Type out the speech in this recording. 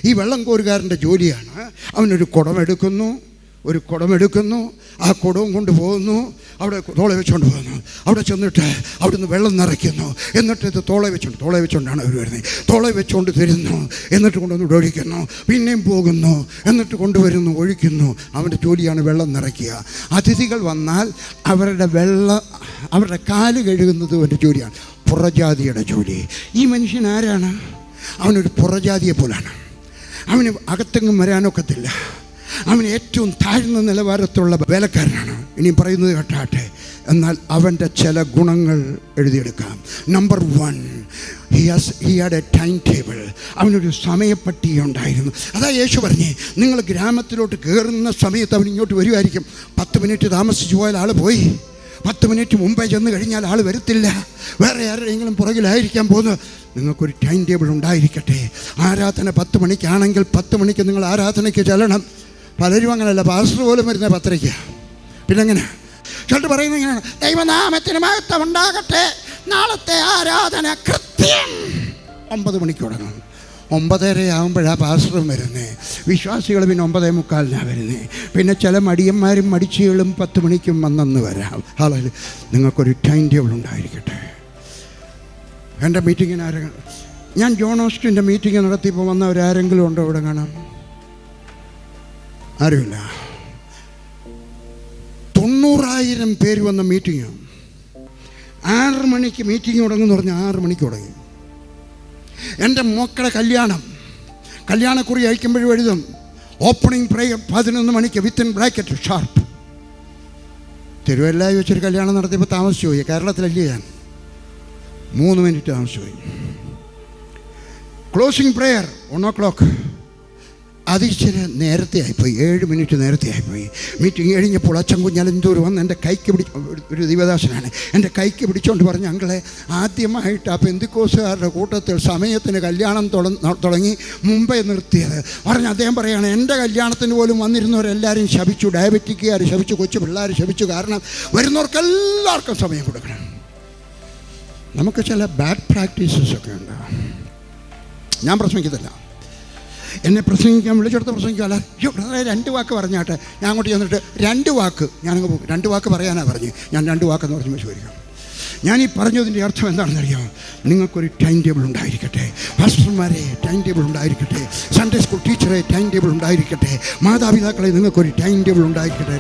ഈ വെള്ളം കോരുകാരൻ്റെ ജോലിയാണ്. അവനൊരു കുടമെടുക്കുന്നു, ആ കുടവും കൊണ്ട് പോകുന്നു, അവിടെ തോളെ വെച്ചുകൊണ്ട് പോകുന്നു. അവിടെ ചെന്നിട്ട് അവിടുന്ന് വെള്ളം നിറയ്ക്കുന്നു. എന്നിട്ട് ഇത് തോളെ വെച്ചുകൊണ്ടാണ് അവർ വരുന്നത്. തോളെ വെച്ചുകൊണ്ട് തരുന്നു, എന്നിട്ട് കൊണ്ടുവന്ന് ഒഴിക്കുന്നു. പിന്നെയും പോകുന്നു, എന്നിട്ട് കൊണ്ടുവരുന്നു, ഒഴിക്കുന്നു. അവൻ്റെ ജോലിയാണ് വെള്ളം നിറയ്ക്കുക. അതിഥികൾ വന്നാൽ അവരുടെ കാല് കഴുകുന്നത് അവൻ്റെ ജോലിയാണ്. പുറജാതിയുടെ ജോലി. ഈ മനുഷ്യൻ ആരാണ്? അവനൊരു പുറജാതിയെ പോലാണ്. അവന് അകത്തെങ്ങും വരാനൊക്കത്തില്ല. അവൻ ഏറ്റവും താഴ്ന്ന നിലവാരത്തിലുള്ള വേലക്കാരനാണ്. ഇനിയും പറയുന്നത് കേട്ടാട്ടെ. എന്നാൽ അവൻ്റെ ചില ഗുണങ്ങൾ എഴുതിയെടുക്കാം. Number 1, he had a time table. അവനൊരു സമയപ്പട്ടിക ഉണ്ടായിരുന്നു. അതാ യേശു പറഞ്ഞേ, നിങ്ങൾ ഗ്രാമത്തിലോട്ട് കയറുന്ന സമയത്ത് അവൻ ഇങ്ങോട്ട് വരുമായിരിക്കും. 10 മിനിറ്റ് താമസിച്ചു പോയാൽ ആൾ പോയി. 10 മിനിറ്റ് മുമ്പേ ചെന്ന് കഴിഞ്ഞാൽ ആൾ വരത്തില്ല. വേറെ ആരുടെയെങ്കിലും പുറകിലായിരിക്കാൻ പോകുന്നത്. നിങ്ങൾക്കൊരു ടൈം ടേബിൾ ഉണ്ടായിരിക്കട്ടെ. ആരാധന 10 മണിക്കാണെങ്കിൽ 10 മണിക്ക് നിങ്ങൾ ആരാധനയ്ക്ക് ചെല്ലണം. പലരും അങ്ങനെയല്ല, പാസ്റ്റർ പോലും വരുന്ന 10:30. പിന്നെ എങ്ങനെ ചിലർ പറയുന്നത് ഇങ്ങനെയാണ്, ദൈവനാമത്തിന് മഹത്വം ഉണ്ടാകട്ടെ, നാളത്തെ ആരാധന കൃത്യം 9 മണിക്ക് തുടങ്ങും. 9:30 ആകുമ്പോഴാണ് പാസ്റ്ററും വരുന്നത്. വിശ്വാസികൾ പിന്നെ 9:45 വരുന്നത്. പിന്നെ ചില മടിയന്മാരും മടിച്ചികളും 10 മണിക്കും വന്നെന്ന് വരാം. ഹാളയിൽ നിങ്ങൾക്കൊരു ടൈം ടേബിൾ ഉണ്ടായിരിക്കട്ടെ. എൻ്റെ മീറ്റിങ്ങിന് ആരെങ്കിലും, ഞാൻ ജോൺ ഓസ്റ്റിൻ്റെ മീറ്റിംഗ് നടത്തിയപ്പോൾ വന്നവരാരെങ്കിലും ഉണ്ടോ ഇവിടെ കാണാം? ആരുമില്ല. 90,000 പേര് വന്ന മീറ്റിംഗ്. 6 മണിക്ക് മീറ്റിംഗ് തുടങ്ങുമെന്ന് പറഞ്ഞാൽ 6 മണിക്ക് തുടങ്ങി. എൻ്റെ മക്കളുടെ കല്യാണക്കുറി അയക്കുമ്പോഴും എഴുതും ഓപ്പണിംഗ് പ്രേയർ 11 മണിക്ക് വിത്തിൻ ബ്രാക്കറ്റ് ഷാർപ്പ്. തിരുവല്ലായി വെച്ചൊരു കല്യാണം നടത്തിയപ്പോൾ താമസിച്ചു പോയി. കേരളത്തിലല്ലേ ഞാൻ, 3 മിനിറ്റ് താമസിച്ചു പോയി. Closing prayer 1 o'clock. അതിച്ചിരി നേരത്തെ ആയിപ്പോയി, 7 മിനിറ്റ് നേരത്തെ ആയിപ്പോയി. മീറ്റിംഗ് കഴിഞ്ഞപ്പോൾ അച്ഛൻ കുഞ്ഞാലെന്തോരം വന്ന് എൻ്റെ കൈക്ക് ഒരു ദിവദാസനാണ്, എൻ്റെ കൈക്ക് പിടിച്ചുകൊണ്ട് പറഞ്ഞു, അങ്ങളെ ആദ്യമായിട്ട് ആ പെന്തിക്കോസുകാരുടെ കൂട്ടത്തിൽ സമയത്തിന് കല്യാണം തുടങ്ങി മുമ്പേ നിർത്തിയത് പറഞ്ഞ് അദ്ദേഹം പറയുകയാണ്, എൻ്റെ കല്യാണത്തിന് പോലും വന്നിരുന്നവരെല്ലാവരും ശപിച്ചു. ഡയബറ്റിക്കുകാർ ശപിച്ചു, കൊച്ചു പിള്ളേർ ശപിച്ചു. കാരണം വരുന്നവർക്കെല്ലാവർക്കും സമയം കൊടുക്കണം. നമുക്ക് ചില ബാഡ് പ്രാക്ടീസസൊക്കെ ഉണ്ട്. ഞാൻ പ്രസംഗിക്കത്തില്ല, എന്നെ പ്രസംഗിക്കാൻ വിളിച്ചെടുത്ത് പ്രസംഗിക്കാല്ല. 2 വാക്ക് പറഞ്ഞാട്ടെ. ഞാൻ അങ്ങോട്ട് ചെന്നിട്ട് 2 വാക്ക് ഞാനങ്ങ് പോകും. 2 വാക്ക് പറയാനാണ് പറഞ്ഞു. ഞാൻ 2 വാക്കെന്ന് പറഞ്ഞ് വിശ്വസിക്കാം. ഞാൻ ഈ പറഞ്ഞതിൻ്റെ അർത്ഥം എന്താണെന്ന് അറിയാമോ? നിങ്ങൾക്കൊരു ടൈം ടേബിൾ ഉണ്ടായിരിക്കട്ടെ. പാസ്റ്റർമാരെ ടൈം ടേബിൾ ഉണ്ടായിരിക്കട്ടെ. സൺഡേ സ്കൂൾ ടീച്ചറെ ടൈം ടേബിൾ ഉണ്ടായിരിക്കട്ടെ. മാതാപിതാക്കളെ നിങ്ങൾക്കൊരു ടൈം ടേബിൾ ഉണ്ടായിരിക്കട്ടെ.